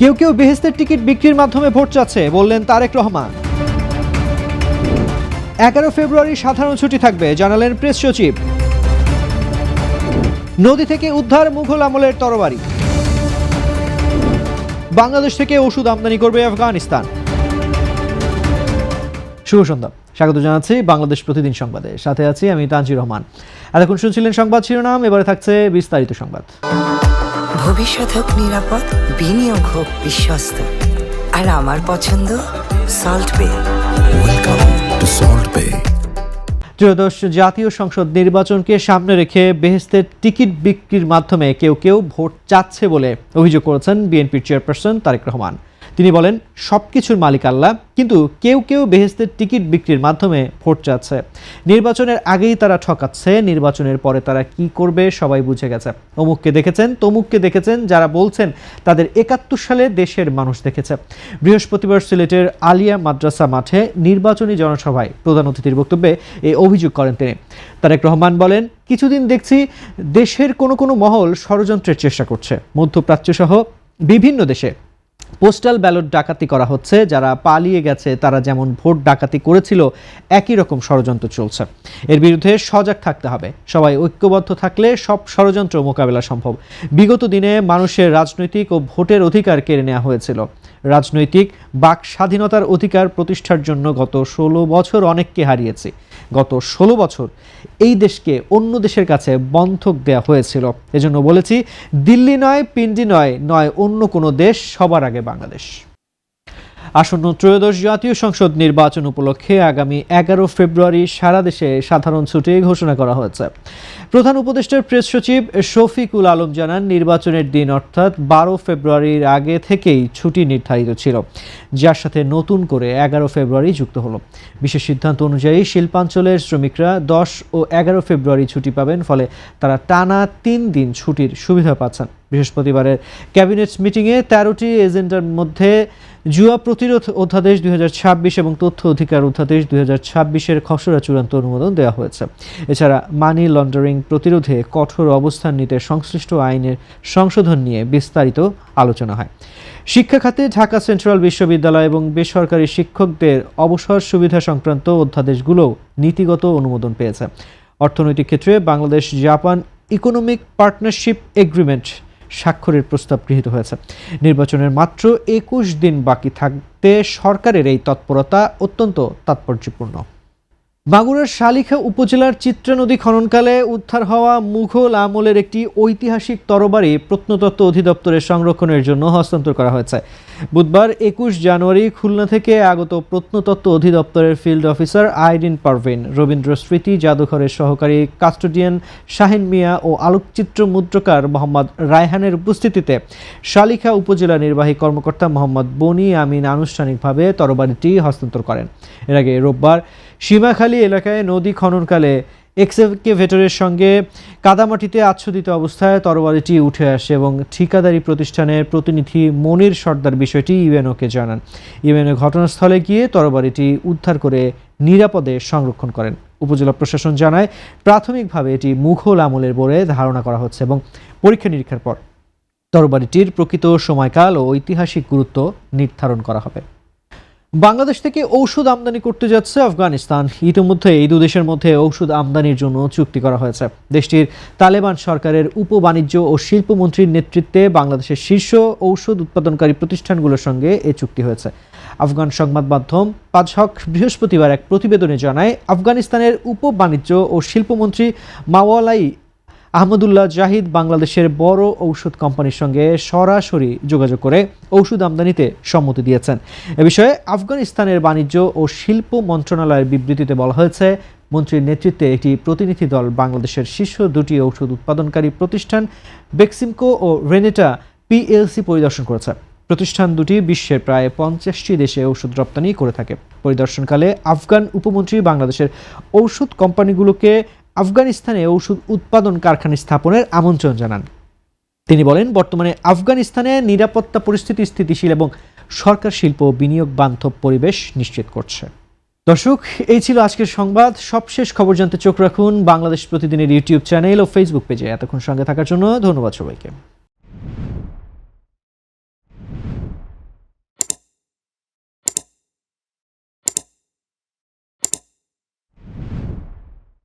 কেউ কেউ বেহেশতের টিকিট বিক্রির মাধ্যমে ভোট চাচ্ছে, বললেন তারেক রহমান। 11 ফেব্রুয়ারি সাধারণ ছুটি থাকবে, জানালেন প্রেস সচিব। নদী থেকে উদ্ধার মুঘল আমলের তরবারি। বাংলাদেশ থেকে ওষুধ আমদানি করবে আফগানিস্তান। শুভ সন্ধ্যা, স্বাগত জানাচ্ছি বাংলাদেশ প্রতিদিন সংবাদে। সাথে আছি আমি তানজির রহমান। এতক্ষণ শুনছিলেন সংবাদ শিরোনাম, এবারে থাকছে বিস্তারিত সংবাদ। ভবিষ্যৎ হোক নিরাপদ, বিনিয়োগ হোক বিশ্বস্ত, আর আমার পছন্দ সল্ট বে। ওয়েলকাম টু সল্ট বে। ত্রয়োদশ জাতীয় সংসদ নির্বাচনকে সামনে রেখে বেহেশতের টিকিট বিক্রির মাধ্যমে কেউ কেউ ভোট চাচ্ছে বলে অভিযোগ করেছেন বিএনপির চেয়ারপারসন তারেক রহমান। তিনি বলেন, সবকিছুর মালিক আল্লাহ, কিন্তু কেউ কেউ বেহেশতের টিকিট বিক্রির মাধ্যমে ভোট চাচ্ছে। নির্বাচনের আগেই তারা ঠকাচ্ছে, নির্বাচনের পরে তারা কি করবে সবাই বুঝে গেছে। অমুককে দেখেছেন, তমুককে দেখেছেন, যারা বলছেন তাদের 71 সালে দেশের মানুষ দেখেছে। বৃহস্পতিবার সিলেটের আলিয়া মাদ্রাসা মাঠে নির্বাচনী জনসভায় প্রধান অতিথির বক্তব্যে এই অভিযোগ করেন তিনি। তারেক রহমান বলেন, কিছুদিন দেখছি দেশের কোনো মহল ষড়যন্ত্রের চেষ্টা করছে। মধ্যপ্রাচ্য সহ বিভিন্ন দেশে পোস্টাল ব্যালট ডাকাতি করা হচ্ছে। যারা পালিয়ে গেছে তারা যেমন ভোট ডাকাতি করেছিল, একই রকম ষড়যন্ত্র চলছে। এর বিরুদ্ধে সজাগ থাকতে হবে। সবাই ঐক্যবদ্ধ থাকলে সব ষড়যন্ত্র মোকাবেলা সম্ভব। বিগত দিনে মানুষের রাজনৈতিক ও ভোটের অধিকার কেড়ে নেওয়া হয়েছিল। রাজনৈতিক বাক স্বাধীনতার অধিকার প্রতিষ্ঠার জন্য গত 16 বছর অনেককে হারিয়েছি। গত 16 বছর এই দেশকে অন্য দেশের কাছে বন্ধক দেওয়া হয়েছিল। এজন্য বলেছি, দিল্লি নয়, পিন্ডি নয় অন্য কোনো দেশ, সবার আগে বাংলাদেশ। আসন্ন ত্রয়োদশ জাতীয় সংসদ নির্বাচন উপলক্ষে আগামী 11 ফেব্রুয়ারি সারা দেশে সাধারণ ছুটি ঘোষণা করা হয়েছে। প্রধান উপদেষ্টার প্রেস সচিব শফিকুল আলম জানান, নির্বাচনের দিন অর্থাৎ 12 ফেব্রুয়ারির আগে থেকেই ছুটি নির্ধারিত ছিল, যার সাথে নতুন করে 11 ফেব্রুয়ারি যুক্ত হলো। বিশেষ সিদ্ধান্ত অনুযায়ী শিল্পাঞ্চলের শ্রমিকরা 10 ও 11 ফেব্রুয়ারি ছুটি পাবেন, ফলে তারা টানা 3 দিন ছুটির সুবিধা পাচ্ছেন। বৃহস্পতিবারের ক্যাবিনেট মিটিংয়ে 13টি এজেন্ডার মধ্যে জুয়া প্রতিরোধ অধ্যাদেশ 2026 এবং তথ্য অধিকার অধ্যাদেশ 2026-এর খসড়া চূড়ান্ত অনুমোদন দেওয়া হয়েছে। এছাড়া মানি লন্ডারিং প্রতিরোধে কঠোর অবস্থান নিতে সংশ্লিষ্ট আইনের সংশোধন নিয়ে বিস্তারিত আলোচনা হয়। শিক্ষা খাতে ঢাকা সেন্ট্রাল বিশ্ববিদ্যালয় এবং বেসরকারি শিক্ষকদের অবসর সুবিধা সংক্রান্ত অধ্যাদেশগুলোও নীতিগত অনুমোদন পেয়েছে। অর্থনৈতিক ক্ষেত্রে Bangladesh Japan economic partnership agreement স্বাক্ষরের প্রস্তাব গৃহীত হয়েছে। নির্বাচনের মাত্র 21 দিন বাকি থাকতে সরকারের এই তৎপরতা অত্যন্ত তাৎপর্যপূর্ণ। মাগুরার শালিখা উপজেলার চিত্রা নদী খননকালে উদ্ধার হওয়া মুঘল আমলের একটি ঐতিহাসিক তরবারি প্রত্নতত্ত্ব অধিদপ্তরের সংরক্ষণের জন্য হস্তান্তর করা হয়েছে। বুধবার 21 জানুয়ারি খুলনা থেকে আগত প্রত্নতত্ত্ব অধিদপ্তরের ফিল্ড অফিসার আইরিন পারভিন, রবীন্দ্র স্মৃতি জাদুঘরের সহকারী কাস্টোডিয়ান শাহিন মিয়া ও আলোকচিত্র মুদ্রকার মোহাম্মদ রায়হানের উপস্থিতিতে শালিখা উপজেলা নির্বাহী কর্মকর্তা মোহাম্মদ বনি আমিন আনুষ্ঠানিকভাবে তরবারিটি হস্তান্তর করেন। এর আগে রোববার সীমাখালী এলাকায় নদী খননকালে এক্সকেভেটরের সঙ্গে কাদামাটিতে আচ্ছাদিত অবস্থায় তরবারিটি উঠে আসে এবং ঠিকাদারি প্রতিষ্ঠানের প্রতিনিধি মনির সর্দার বিষয়টি ইউএনওকে জানান। ইউএনও ঘটনাস্থলে গিয়ে তরবারিটি উদ্ধার করে নিরাপদে সংরক্ষণ করেন। উপজেলা প্রশাসন জানায়, প্রাথমিকভাবে এটি মুঘল আমলের বলে ধারণা করা হচ্ছে এবং পরীক্ষা নিরীক্ষার পর তরবারিটির প্রকৃত সময়কাল ও ঐতিহাসিক গুরুত্ব নির্ধারণ করা হবে। বাংলাদেশ থেকে ঔষধ আমদানি করতে যাচ্ছে আফগানিস্তান। ইতিমধ্যে এই দুই দেশের মধ্যে ঔষধ আমদানির জন্য চুক্তি করা হয়েছে। দেশটির তালেবান সরকারের উপ বাণিজ্য ও শিল্পমন্ত্রীর নেতৃত্বে বাংলাদেশের শীর্ষ ঔষধ উৎপাদনকারী প্রতিষ্ঠানগুলোর সঙ্গে এই চুক্তি হয়েছে। আফগান সংবাদ মাধ্যম পাজহক বৃহস্পতিবার এক প্রতিবেদনে জানায়, আফগানিস্তানের উপ বাণিজ্য ও শিল্পমন্ত্রী মাওয়ালাই আহমদুল্লাহ জাহিদ বাংলাদেশের বড় ঔষধ কোম্পানির সঙ্গে সরাসরি যোগাযোগ করে ঔষধ আমদানিতে সম্মতি দিয়েছেন। এ বিষয়ে আফগানিস্তানের বাণিজ্য ও শিল্প মন্ত্রণালয়ের বিবৃতিতে বলা হয়েছে, মন্ত্রীর নেতৃত্বে একটি প্রতিনিধি দল বাংলাদেশের শীর্ষ দুটি ঔষধ উৎপাদনকারী প্রতিষ্ঠান বেক্সিমকো ও রেনেটা পিএলসি পরিদর্শন করেছে। প্রতিষ্ঠান দুটি বিশ্বের প্রায় 50টি দেশে ঔষধ রপ্তানি করে থাকে। পরিদর্শনকালে আফগান উপমন্ত্রী বাংলাদেশের ঔষধ কোম্পানিগুলোকে আফগানিস্তানে ঔষধ উৎপাদন কারখানা স্থাপনের আমন্ত্রণ জানান। তিনি বলেন, বর্তমানে আফগানিস্তানে নিরাপত্তা পরিস্থিতি স্থিতিশীল এবং সরকার শিল্প বিনিয়োগ বান্ধব পরিবেশ নিশ্চিত করছে। দর্শক, এই ছিল আজকের সংবাদ। সবশেষ খবর জানতে চোখ রাখুন বাংলাদেশ প্রতিদিনের ইউটিউব চ্যানেল ও ফেসবুক পেজে। এতক্ষণ সঙ্গে থাকার জন্য ধন্যবাদ সবাইকে।